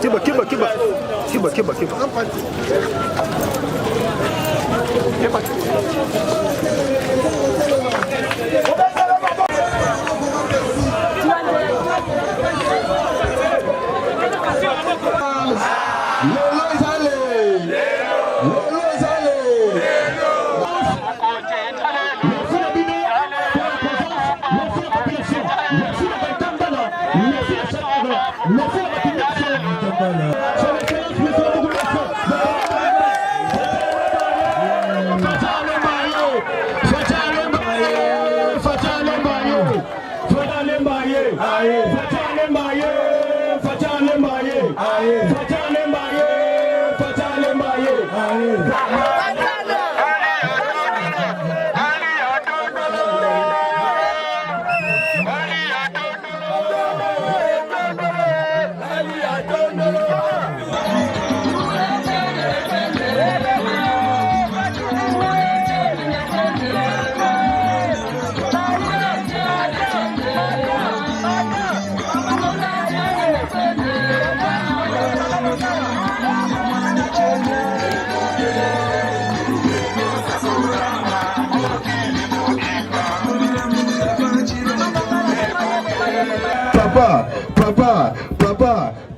Kiba, kiba, kiba. Kiba, kiba, kiba.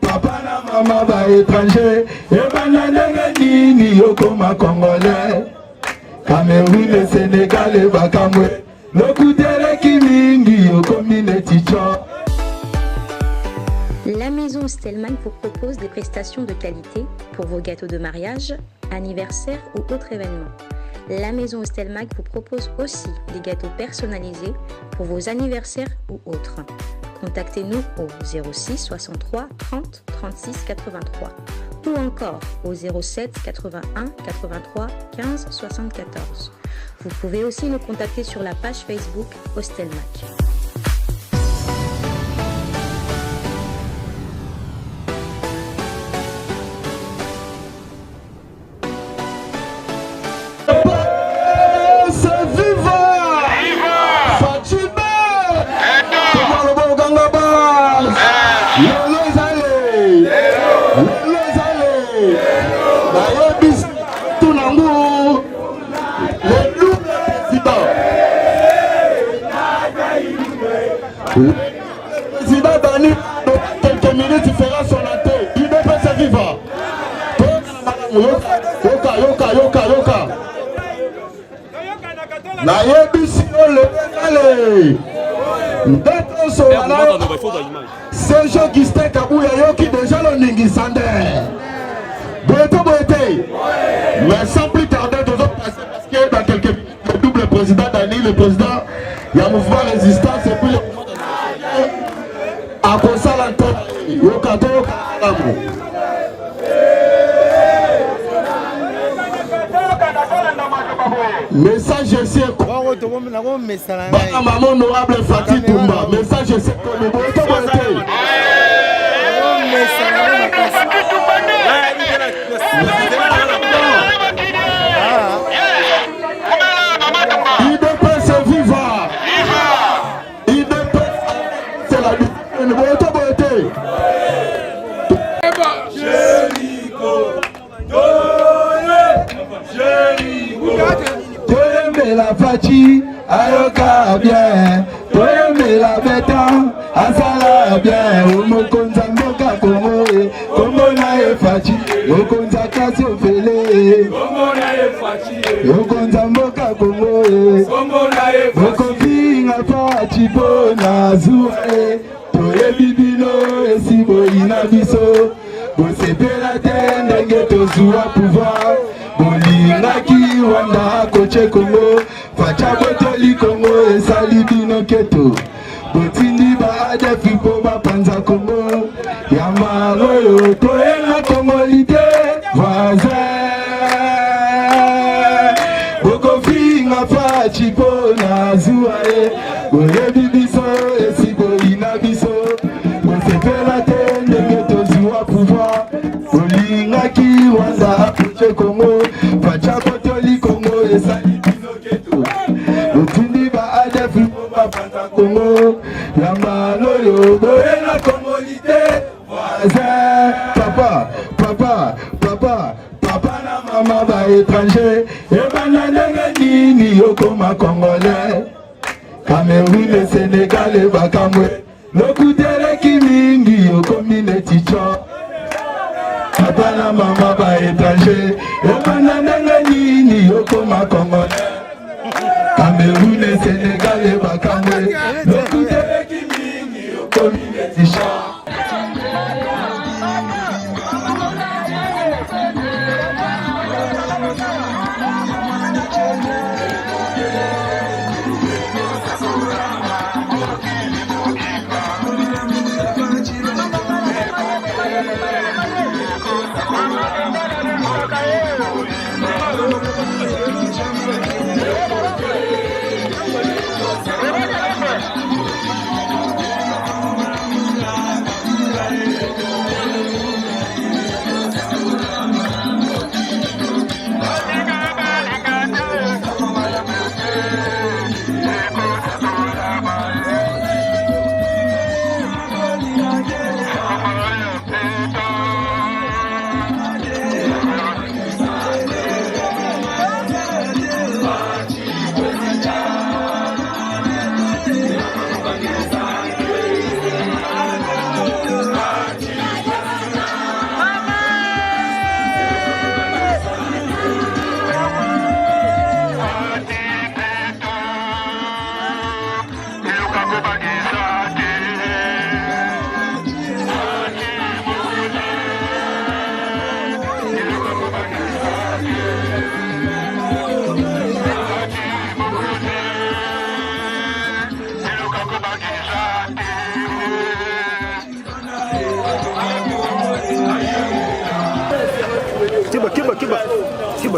Papa na maman va étranger. Et banane nini yokoma congolais. Cameroun et Sénégal et Bakamwe. Le coup de kimingi yokomi ne ticho. La maison Stelmach vous propose des prestations de qualité pour vos gâteaux de mariage, anniversaire ou autres événements. La maison Stelmach vous propose aussi des gâteaux personnalisés pour vos anniversaires ou autres. Contactez-nous au 06 63 30 36 83 ou encore au 07 81 83 15 74. Vous pouvez aussi nous contacter sur la page Facebook Stelmach. Le président Dani, dans quelques minutes, il fera son entrée. Il ne peut se vivre. Yoka. La yebisi le Serge Augustin Kabouya Yoki déjà le Ningisande. Mais sans plus tarder, nous allons passer parce que dans quelques minutes, le double président Dani, le président, il y a un mouvement résistance et puis le à Konsalanto, Yokato, message c'est quoi? Maman honorable Fatih Toumba, message c'est quoi? Il ne peut se vivre. Il ne peut. C'est la lutte. La Fachi, ayoka bien, toyeme la beta, asala bien, omokonza mboka komoe, komona e Fachi, okonza kasi ofele, komona e Fachi, okonza mboka komoe, komona e Fachi, okofinga Fachi pona zuwe, toye bibino esibo ina biso, bosepela te ndenge tozuwa pouvoir. Bolingaki wanda koche Kongo, facha botoli Kongo esali bino keto. Botindi ba adefi po ba panza Kongo, yamaroyo toenga Kongolite voisin. Boko finga fachi po na zuae, boye bibiso esibo ina biso. Bosepela te ndenge tozuwa pouvoir. Bolingaki wanda koche Kongo, facha botoli Kongo esali bino keto. Botindi ba adefi po ba panza Kongo, yamaloyo boye na Kongolite voisin. étranger ebanda ndenge nini okoma congolais Cameroun et Sénégal et bakamwe lokuteleki mingi okomi neti cho papa na mama ba étranger ebanda ndenge nini okoma congolais Cameroun et Sénégal et bakamwe lokuteleki mingi okomi neti cho.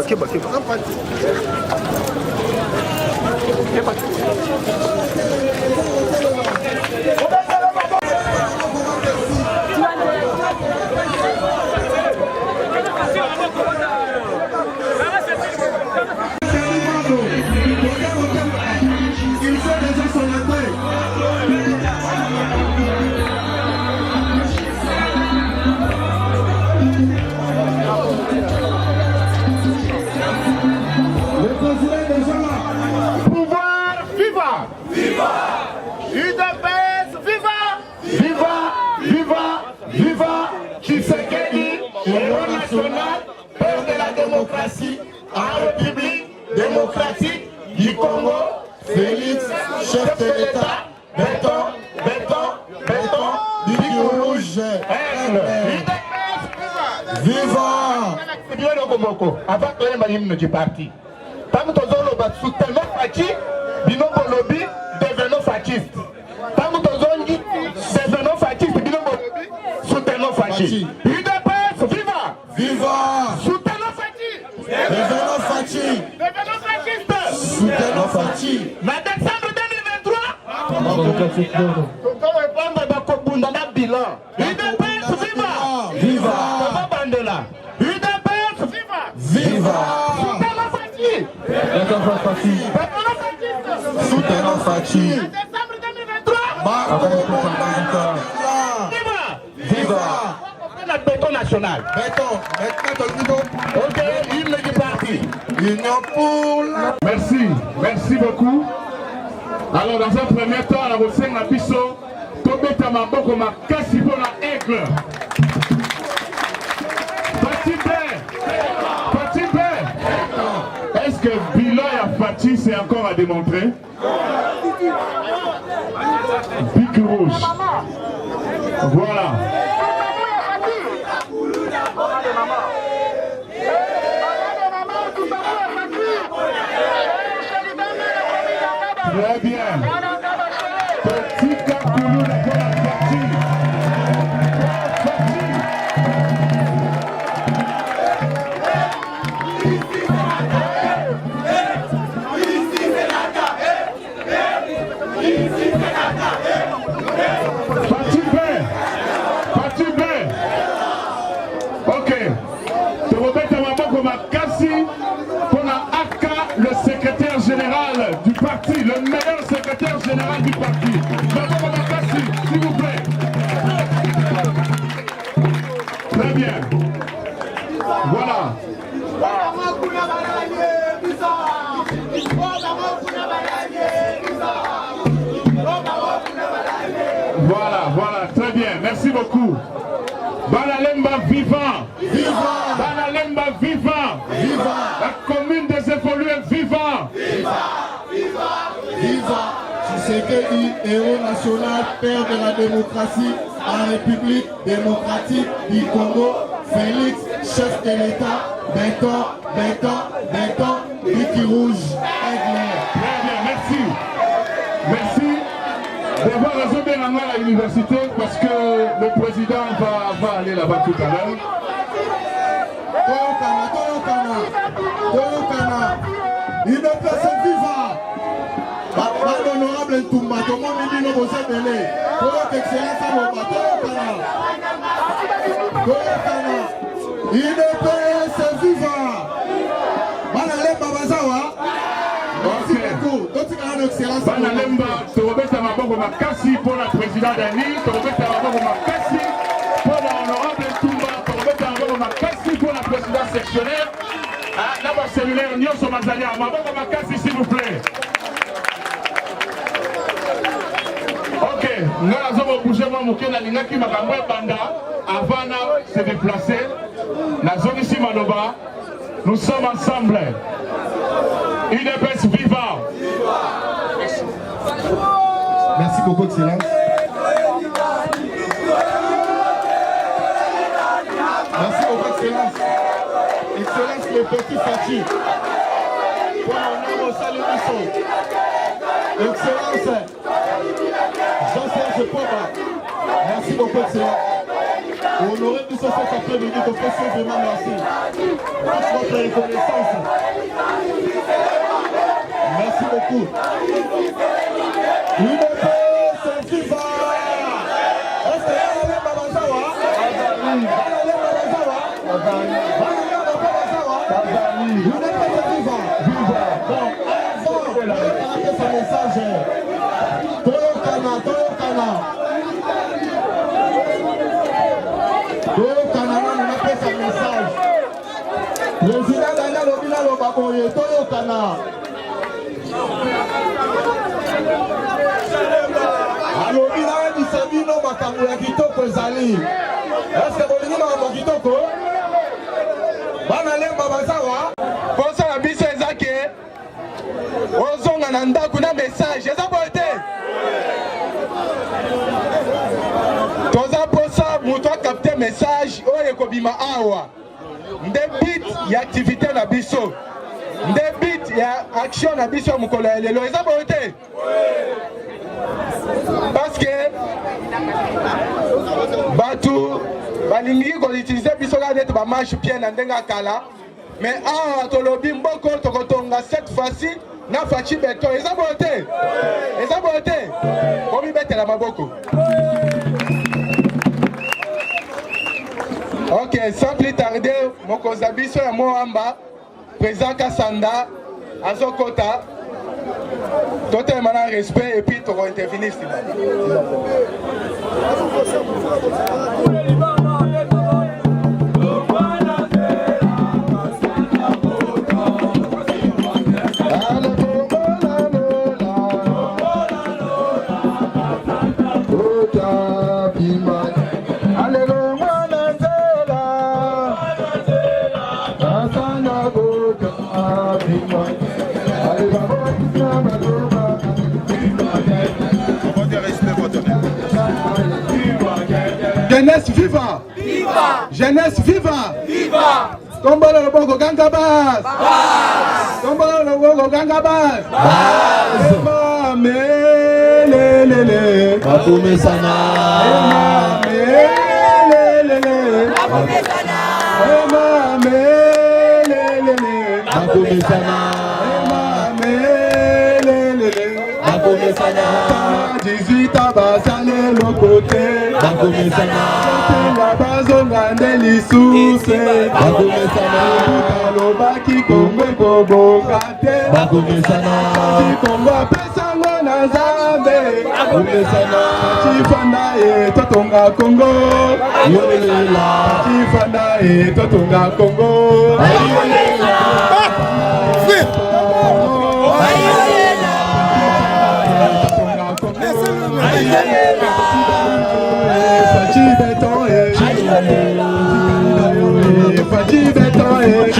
Kiba. En République démocratique du Congo, Félix, chef de l'État, béton, du rouge, vivant. Avant que les hymne du parti. Tant que nous soutenons Fachi, binomo lobby, devenons fascistes. Tant que nous devenons fascistes, binomo lobby, soutenons Fachi. UDPS, viva! Soutenons Fachi! Devenons Fachi! Soutenons Fachi! Mais décembre 2023, comment répondre à Bakobunda dans bilan? UDPS, viva! Papa Bandela! UDPS, viva! Soutenons Fachi! Soutenons Fachi! Décembre 2023, viva! Notre béton national. Béton. Ok, hymne du parti. Union pour la... Merci beaucoup. Alors dans un premier temps, la Rosseng na biso, Tobeta Maboko Makasi pour la aigle. Petit père. Est-ce que bilan et Fati c'est encore à démontrer? Bic rouge. Voilà. Très bien. Petit Kakoulou d'accord à Fati. Fati Père. Ok. Tu remettes à Maboko Makasi pour la AKA, le secrétaire général du parti, le meilleur secrétaire général du parti. Maboko Makasi, s'il vous plaît. Très bien. Voilà. merci beaucoup. Banalemba vivant. Vivant. Banalemba vivant. Vivant. La commune des évolués vivant. Viva Tshisekedi, héros national, père de la démocratie en République démocratique du Congo. Félix, chef de l'État, béton, Vicky Rouge, Aigle. Très bien, merci. Merci d'avoir raison bien à l'université parce que le président va aller là-bas tout à l'heure. Toyokana, une personne vivante. Honorable Ntumba, tout le monde dit que vous êtes belé. Votre excellence à Loba, Toyokana, une personne vivante. Banale Babazawa. Merci beaucoup. Banalemba, Torobeta Maboko Makasi pour la présidente Dani, Torobeta Maboko Makasi pour l'honorable Ntumba, Torobeta Maboko Makasi pour la présidente sectionnaire. Là-bas, cellulaire, Nyonso Mazalia, Maboko Makasi, s'il vous plaît. Ok, nous allons bouger moi moké na lingaki makambo banda avant de se déplacer. Na zone ici Manoba, nous sommes ensemble. Une épaisse vivante. Merci beaucoup, Excellence. Merci beaucoup, Excellence. Excellence, le petit Fati. Pour l'honneur au salut du son. Excellence. Jean-Serge Poba. Merci beaucoup, Excellence. Honoré tout ça cet après-midi, donc vraiment merci. Pour votre reconnaissance. Merci beaucoup. Une personne vivante. Est-ce que vous avez Babazawa? Une personne vivante. Bon, avant de rater ce message, Toyokana, on a fait ce message. Président Daniel Obina Lobaboye, Toyokana. alobi na yebisa bino makambo ya kitoko ezali. Eske bolingi makambo ya kitoko? Bana lemba bazawa posa na biso eza ke ozonga na ndako na message eza boye te. Toza posa moto akapte message oyo ekobima awa nde bit ya activité na biso nde bit ya action na biso ya mokolo ya lelo eza boye te. Parce que Batu balingi koutiliser biso ka neti ba marche pied na ndenga kala mais awa tolobi mboko tokotonga cette fois-ci na fachi beto eza bote komi betela maboko. Ok, sans plus tarder mokonza biso ya Moamba président Kasanda azokota total maintenant respect et puis tu vas intervenir. Jeunesse viva! Viva! Jeunesse viva! Viva! Tombolo le bongo ganga bas! Bas! Tombolo le bongo ganga bas! Bas! Ema melelele! Bakume sana! Ema melelele! Bakume sana! Ema melelele! Bakume sana! Ema melelele! Bakume sana! 18 abasale lokote! Bakume sana! La bazonga nelisuse! Bakume sana! Kalobaki kongwe kobokate! Bakume sana! Kongo pesango na Nzambe! Bakume sana! Chifanda e totonga Kongo! Yolela! Chifanda e totonga Kongo! Yolela! Achieve Fachi Beton et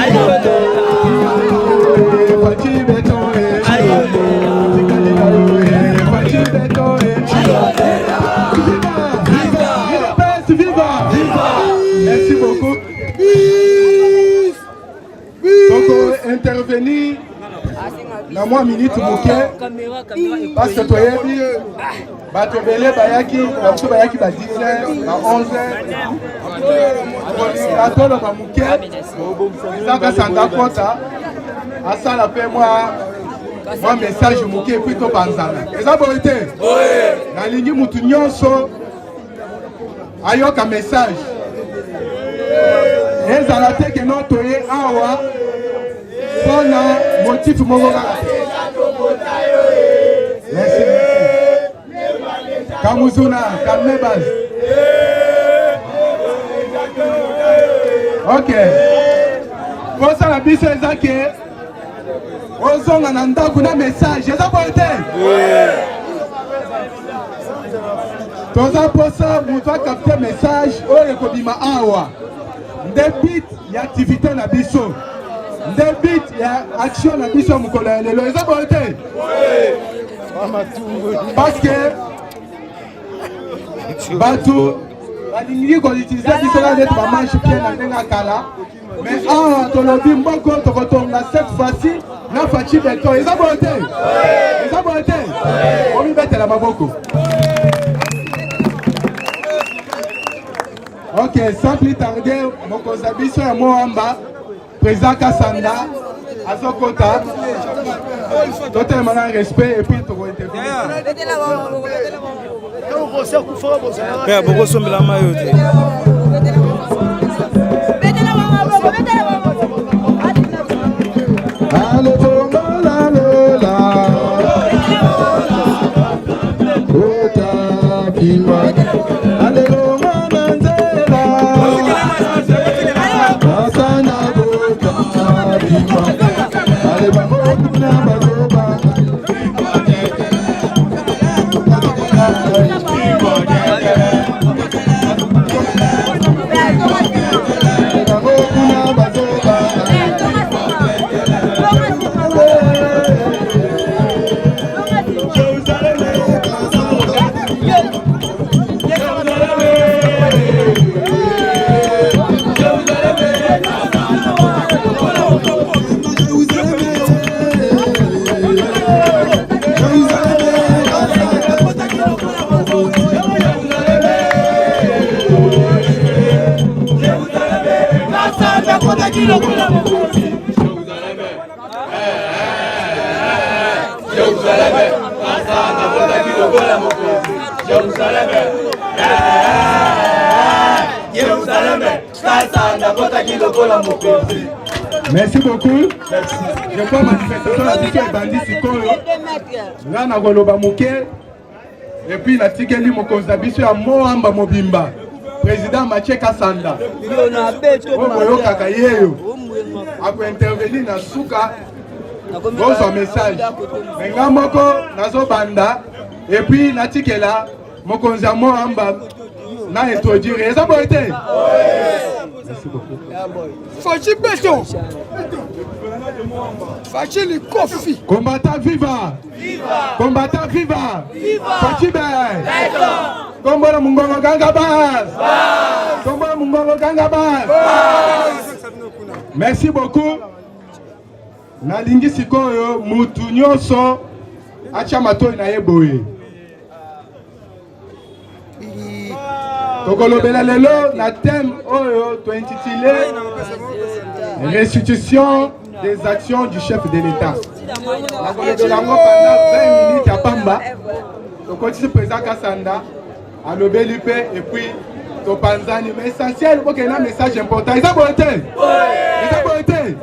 Fachi Beton et Fachi Beton et viva Peste, viva. Merci beaucoup. Donc intervenir dans moi minute bouquet parce que toi bato belé bayaki bato bayaki ba 10h ba 11h atolo ba muke saka sanda kota asala pe moi message muke puis to banzana eza boite na lingi mutu nyonso ayoka message ezala te ke no toye awa pona motif moko kaka. Merci. Kamuzuna, Kamebaz. Ok. Pour ça, la bise est zake. Ozonga na ndaku na message. Eza boite. Toza posa mutu capter message oyo kobima awa. Ndebit ya activité na biso. Ndebit ya action na biso mukolo ya lelo. Eza boite. Parce que Batou balingi koutiliser biso na net ba manche pied na ndenga kala mais awa tolobi mboko tokotonga cette fois-ci na Fachi Beton. Eza boite. Eza boite. Omi betela maboko. Ok, sans plus tarder, mokonzi biso ya Moamba président Kasanda azokota totelema na respect et puis toko intervenir. Père boko sombela mayo te. Allez bongo la lola. Ota pima. Allez bongo nanzela. Asana bota pima. Allez bongo na bazoba. Merci beaucoup. Merci. Je crois manifestation la biso ebandi sikoyo. Nga na koloba muke. Et puis la tikeli mokonzi na biso ya Moamba mobimba. Président Mathieu Kasanda. Oyo kaka yeyo. Ako intervenir na suka. Bonsoir message. Nga moko nazo banda. Et puis na tikela mokonzi ya Moamba na introduire. Eza boite. Merci beaucoup. Fachi Beton. Fachi le Kofi. Combattant viva. Viva. Combattant viva. Viva. Fachi Beton. Kombola mungongo ganga bas. Kombola mungongo ganga bas. Merci beaucoup. Nalingi sikoyo mutu nyonso acha matoi na yeboye. Tokolobela lelo na thème oyo to intitulé restitution des actions du chef de l'État. Nakolobela ngo pendant 20 minutes à Pamba. Tokoti président Kasanda alobeli pe et puis to panzani mais essentiel pour que un message important. Ils ont voté. Ils ont voté.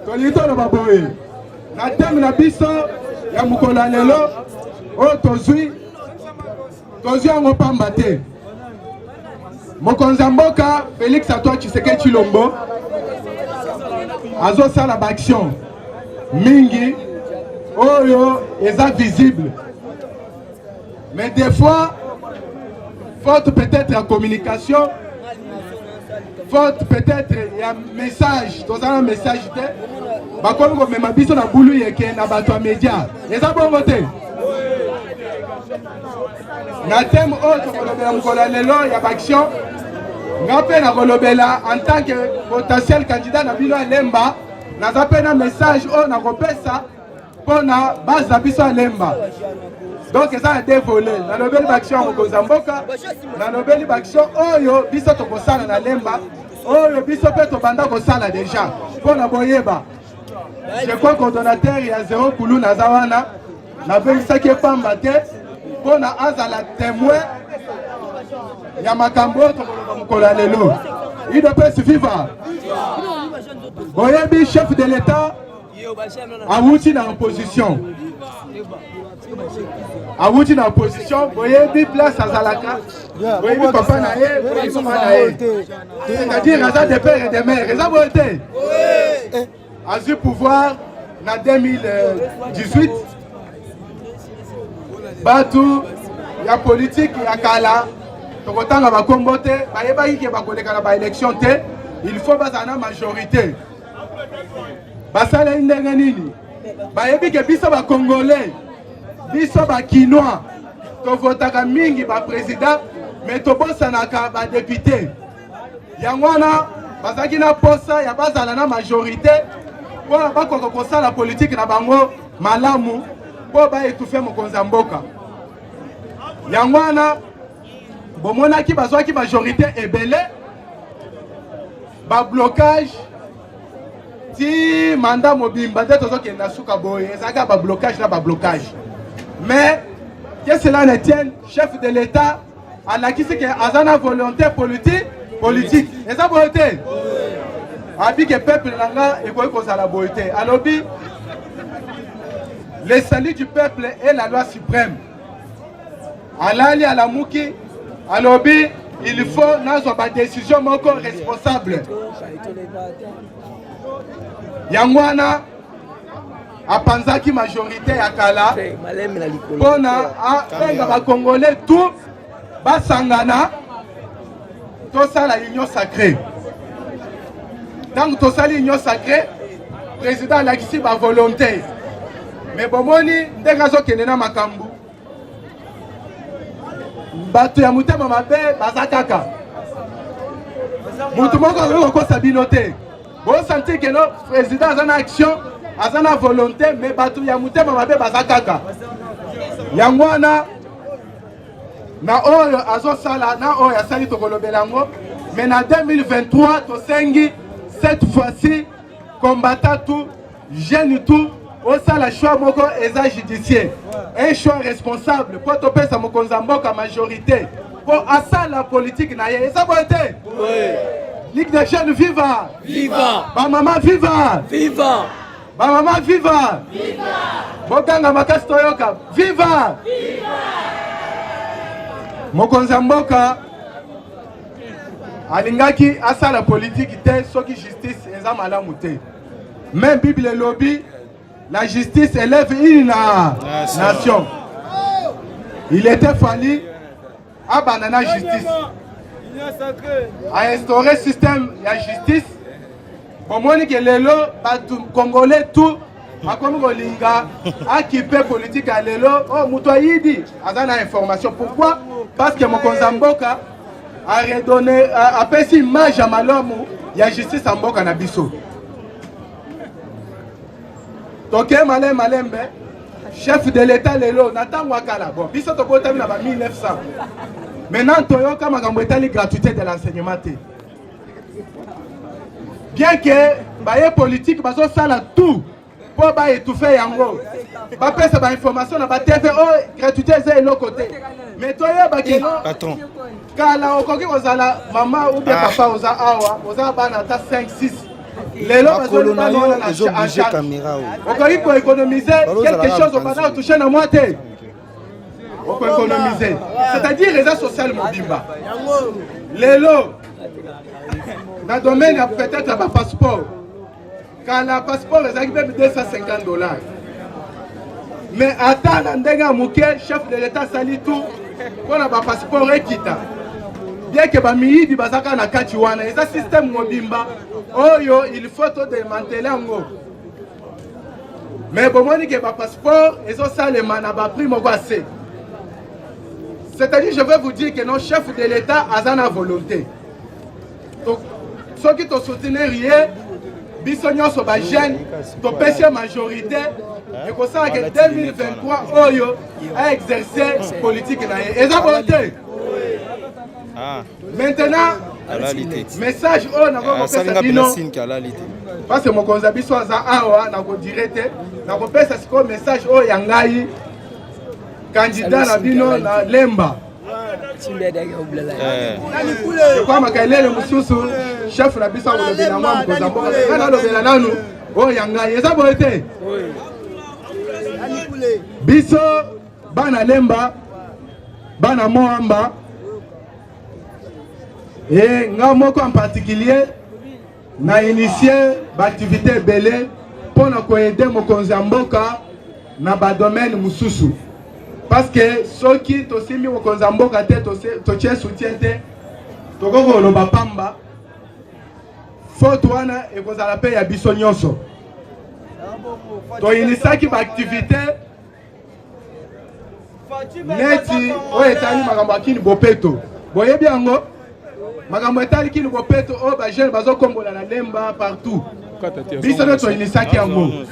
To lito no baboye. Na thème na biso ya mukola lelo o tozui en Pamba te. Mokonzi mboka Félix Antoine Tshisekedi Tshilombo azo sala action mingi oyo eza visible. Mais des fois faute peut-être en communication, faute peut-être un message, dans un message, comme on m'a dit, on a voulu qu'il y ait un média. Et ça, bon côté. Na thème autre, il y a action. En tant que potentiel candidat na bilo Lemba, na appelé un message on a repéré ça pour na base na biso Lemba. Donc ça a dévolé. Na lobeli action au Kozamboka, na lobeli action oyo biso to kosala na Lemba, oyo biso pe to banda kosala déjà. Pour na boyeba. Je crois coordonnateur il y a 0 kulu na zawana. Na bengisa ke pamba te pour na azala témoin. Yamakambo Tokola Lelo. Il doit pas suivre. Boyebi, chef de l'État, Awouti dans l'opposition. Awouti dans l'opposition, Boyebi place à Zalaka. Boyebi papa nae, Boyebi maman nae. C'est-à-dire, Raza des pères et des mères. Raza voté. A eu pouvoir en 2018. Batou, il y a politique, il y a Kala. Il faut une majorité. Congolais, Kinois, mingi président, mais député. Yangwana, posa, ya majorité. Pour la politique na bango malamu, pour étouffer mon Konzamboka. Yangwana. Bon, mon qui bazwa qui majorité est belé, ba blocage, si mandat mobimba d'être aux qui n'a souka boye, ça ba blocage là ba blocage. Mais que cela ne tienne, chef de l'État, à qui c'est que azana volonté politique, et ça volonté. Abi que peuple nanga et quoi qu'on la volonté. Alors le salut du peuple est la loi suprême. Alali à la mouki. Alors, il faut une décision responsable. Yangwana, à Panzaki majorité à Kala, pour les Congolais, tout, Basangana, tout ça la union sacrée. Tant que tout ça l'union sacrée, le président a ici ma volonté. Mais bon, moni, dès que je Makambu. Bato ya mutema mabe bazakaka. Mutu moko ko sabinote. Bo sentir que le président a une action, a une volonté, mais bato ya mutema mabe bazakaka. Yangwana na oyo azo sala na oyo asali to kolobelango, mais en 2023 to sengi cette fois-ci combattant tout, jeune tout. Au sala choix moko eza judiciaire. Un choix responsable pour topé sa mokonzamboka majorité. Pour asa la politique na ye. Ça voté. Oui. Ligue des jeunes viva. Viva. Ba maman viva. Viva. Ba maman viva. Viva. Bokanga makasi toyoka. Viva. Viva. Mokonzamboka alingaki asa la politique te soki justice eza malamu te. Même Bible et lobby. La justice élève une nation. Il était fallu à banana justice. À instaurer système de justice. Pour moi, que les Congolais tout, à comme Golinga, à qui peut politique à l'élo, oh, Moutoyidi, à dans information. Pourquoi? Parce que mon Konzamboka a redonné, a fait une image à Malomu, il y a justice en Boka Nabiso. Donc, Malembe, chef de l'État, Nathan Wakala. Bon, biso to kota na 1900. Maintenant, Toyoka Magambetali gratuité de l'enseignement. Bien que, les politiques, baso sala tout pour étouffer yango. Ba pesa ba information na ba TV gratuité c'est l'autre côté. Mais Toyoka bakeno patron. Kala okoki ozala maman ou bien papa oza awa, oza bana ta 5 6. Les lois sont obligés caméra. On peut économiser quelque chose, on va toucher la moitié. On peut économiser. C'est-à-dire les réseaux sociaux mobimba. Les lots, dans le domaine, peut-être un passeport. Quand le passeport est arrivé à $250. Mais attends, chef de l'État sali tout. pour na ba passeport ekita bien que ba miyibi bazaka na kati wana eza système mobimba oyo il faut to démanteler ngo mais bomoni que ba passeport ezo salema na ba prix moko assez. C'est-à-dire je vais vous dire que nos chefs de l'État a na volonté. Donc ceux qui te soutiennent rien biso nyonso ba jeune to pesa majorité et comme ça que 2023 oyo a exercer politique na eza volonté. Maintenant message o na ko pesa bino parce que mokonza biso aza awa na ko direte na ko pesa siko message o ya ngai candidat na bino na Lemba kwa makalele mususu chef na biso kolobela mwa mokonza mboka kana lobela nanu o ya ngai eza volonté biso bana Lemba bana Moamba et nga moko en particulier na initié l'activité belé pour na ko aider mokonzi mboka na ba domaine mususu parce que ceux qui tosimi mokonzi mboka te to tient soutien te to ko lo ba pamba faute wana e ko za paix ya biso nyonso to inisaki ba activité neti o etali makambo akini bopeto boyebi yango makambo etali kini bopeto o ba jeune bazo kombola na Lemba partout biso to inisaki yango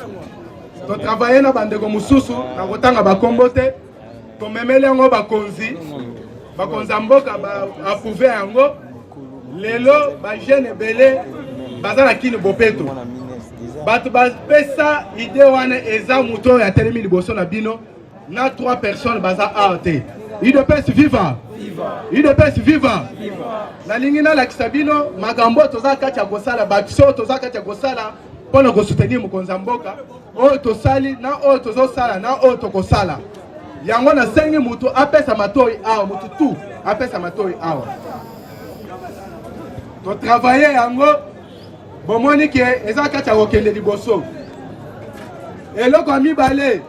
to travailler na bandeko mususu na kotanga ba kombote to memele yango bakonzi mboka ba approuver yango lelo ba jeune belé bazala kini bopeto batu ba pesa idée wana eza muto ya telemi liboso na bino na 3 personnes baza arte IDPS viva IDPS viva na lingina la kisabino magambo toza kati ya kosala bakiso toza kati ya kosala pona ko soutenir mokonza mboka o to sali na o tozo sala na o to kosala yango na sengi mutu apesa matoi awa mutu tu apesa matoi awa to travailler yango bomoni ke eza kati ya kokende liboso eloko mibale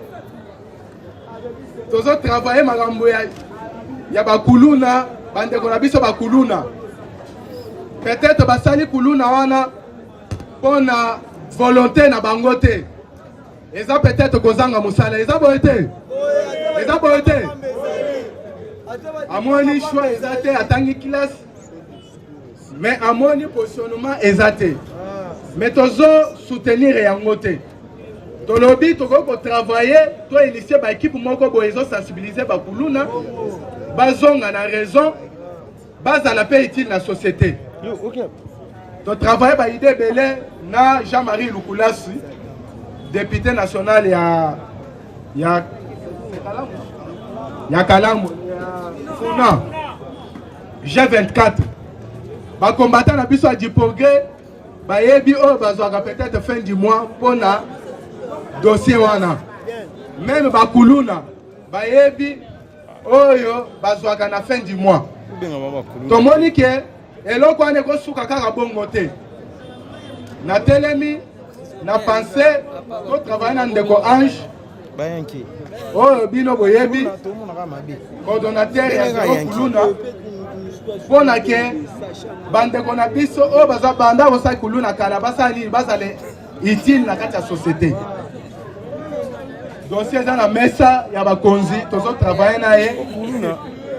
tozo travailler magambo ya bakuluna bandeko na biso bakuluna peut-être basali kuluna wana pona volonté na bango te eza peut-être kozanga musala eza boyete amoni choix eza te atangi classe mais amoni positionnement eza te mais tozo soutenir yango te tolobi toko travailler to initier ba équipe moko bo ezo sensibiliser ba kuluna bazonga na raison baza la paix utile na société to travailler ba idée belé na Jean-Marie Lukulasi député national ya Kalamu Funa G24 ba combattant na biso a du progrès ba yebi o bazwaka peut-être fin du mois pona dossier wana même ba kuluna ba yebi oyo bazwaka na fin du mois tomoni ke eloko ane ko suka kaka bongo te na telemi na pensée to travailler na ndeko Ange bayanki oyo bino boyebi coordonnateur ya kuluna pona ke bandeko na biso oyo baza banda kosala kuluna kala basali bazale utile na kati ya société dossier eza na mesa ya bakonzi tozo travailler na ye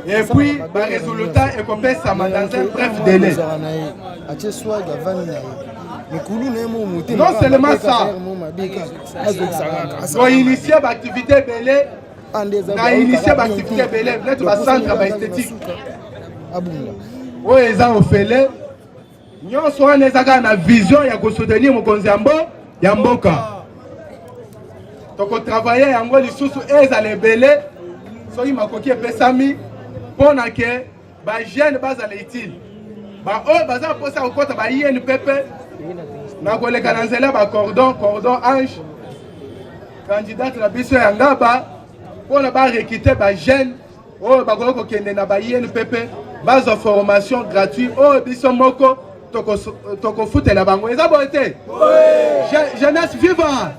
et puis ba résultat ekopesama dans un bref délai. Non seulement ça, on initie l'activité belé, on a initié l'activité belé, peut-être la centre esthétique. Oui, ils ont fait nous sommes en vision de soutenir mokonzi ya mboka. Donc travailler yango lisusu ezale belé, soki makoki pesami pona ke ba jeune bazale utile. Ba o baza posa kokota ba INPP na koleka na nzela ba cordon Ange candidat la biso ya ngaba pona ba recruter ba jeune o ba ko kende na ba INPP base formation gratuite o biso moko toko futela bango eza bote jeunesse viva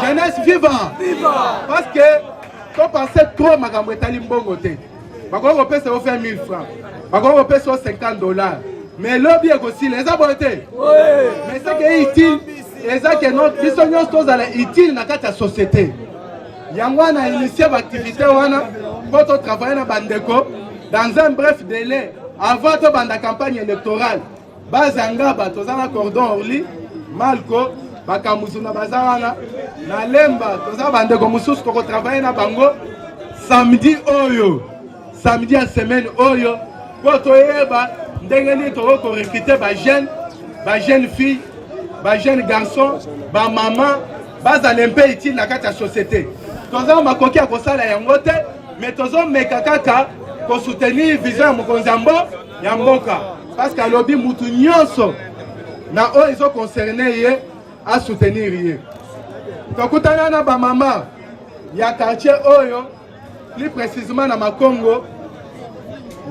jeunesse viva parce que to penser trop makambo etali mbongo te Bakon repèse au fait 1000 francs. Bakon repèse au $50. Mais lobby est aussi les abonnés. Mais ce qui est utile, et ça qui est notre mission, c'est utile dans la société. Yangwa a initié l'activité pour travailler dans Bandeko dans un bref délai avant la campagne électorale. Bazanga, Tozana Cordon Orly, Malko, Bakamuzuna Bazana, Nalemba, Tozana Bandeko Moussous, pour travailler dans Bango samedi Oyo, samedi à semaine Oyo, pour Toyeba, Ndengeni Toro pour recruter des jeunes filles, des jeunes garçons, des mamans, Bazalempe utile dans la société. Tozana Makoki à Kosala Yangote, mais Tozana Mekakaka pour soutenir vision à Mokonzambo, Yamboka. Parce que lobby mutu nyonso na o ils sont concernés à soutenir. Donc kutana na ba mama ya quartier Oyo, plus précisément na Makongo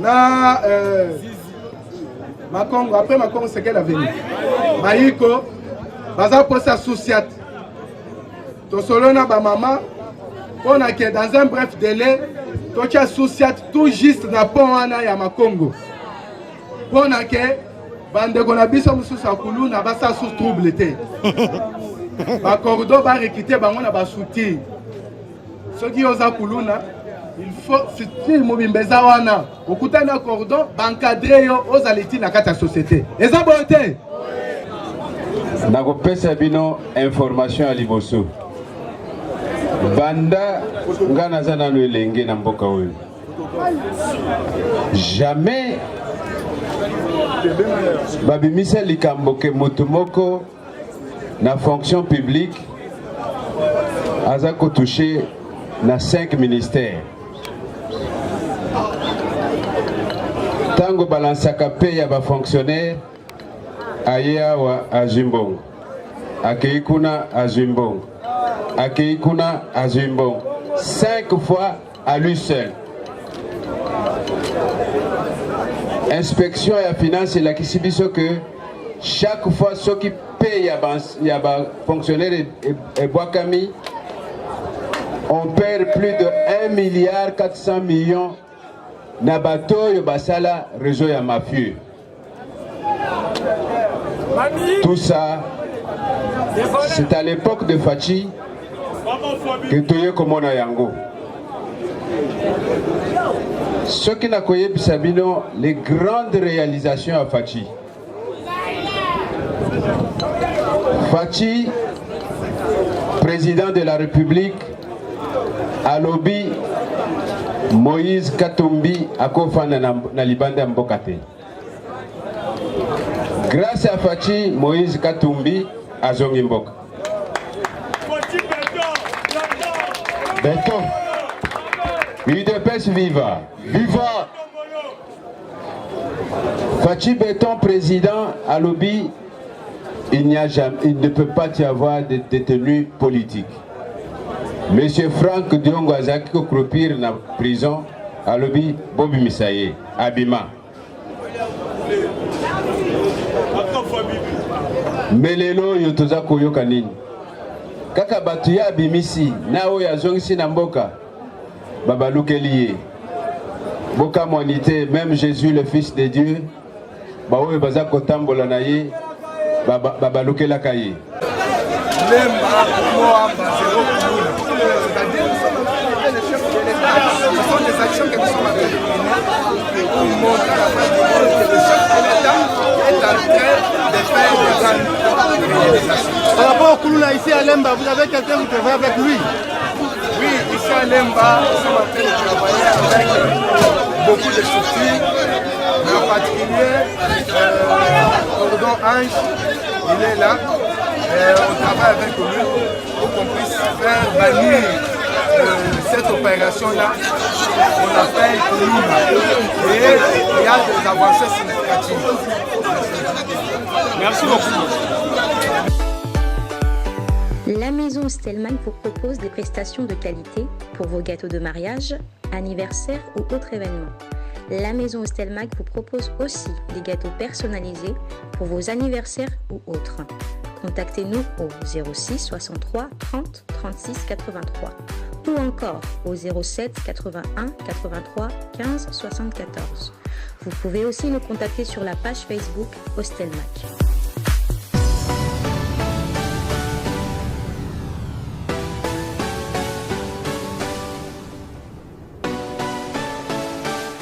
na Makongo après Makongo c'est quelle avenue? Maïko baza pour s'associer. To solo na ba mama on a que dans un bref délai to tu associé tout juste na pont wana ya Makongo. Pour que bandeko na biso mususu akulu na basa sous trouble te ba cordo ba rekite bango na ba soutien soki oza kuluna il faut si mobimbeza wana okutana cordon bancadrer yo ozaliti na kata société eza bonté na kopesa bino information ya liboso banda ngana za nanu elenge na mboka oyo jamais babimisa likambo ke moto moko na fonction publique aza ko toucher na 5 ministères tango balansaka pe ya ba fonctionnaire aya wa azimbongo akei kuna azimbongo akei kuna azimbongo 5 fois à lui seul. Inspection et la finance et la kissibiso que chaque fois ceux qui payent à fonctionnaires et Boakami, on perd plus de 1,4 milliard na bateau et basala réseau ya mafieux. Tout ça, c'est à l'époque de Fachi que Toye Komona Yango. Ceux qui n'ont pas Sabino, les grandes réalisations à Fachi. Fachi, président de la République, à lobby Moïse Katumbi à Kofana na Libanda Mbokate. Grâce à Fachi, Moïse Katumbi a Zongi Mboka. Béton. UDPS viva. Viva. Fachi Béton, président à lobby, il ne peut pas y avoir de détenus politiques. Monsieur Franck Diongo Azaki ko croupir na prison à lobby Bobi Misaye, Abima. Melelo yotoza koyoka nini? Kaka batu ya abimisi na oyo azongisi na mboka babalukeli boka monité même Jésus le fils de Dieu ba oyo baza kotambola na ye babalukela kaye lemba moamba zéro c'est-à-dire ce sont des actions que nous sommes en train de mener pour montrer à face du monde que le chef de l'État est en train de faire des grandes réalisations. Par rapport au Koulouna ici à Lemba, vous avez quelqu'un qui travaille avec lui? Oui, ici à Lemba, nous sommes en train de travailler avec beaucoup de structures, mais en particulier Cordon Ange, il est là. On travaille avec lui pour qu'on puisse faire bannir cette opération-là qu'on appelle Koulouna. Et il y a des avancées significatives. Merci beaucoup. La maison Stelmach vous propose des prestations de qualité pour vos gâteaux de mariage, anniversaire ou autres événements. La maison Stelmach vous propose aussi des gâteaux personnalisés pour vos anniversaires ou autres. Contactez-nous au 06 63 30 36 83 ou encore au 07 81 83 15 74. Vous pouvez aussi nous contacter sur la page Facebook Hostelmac.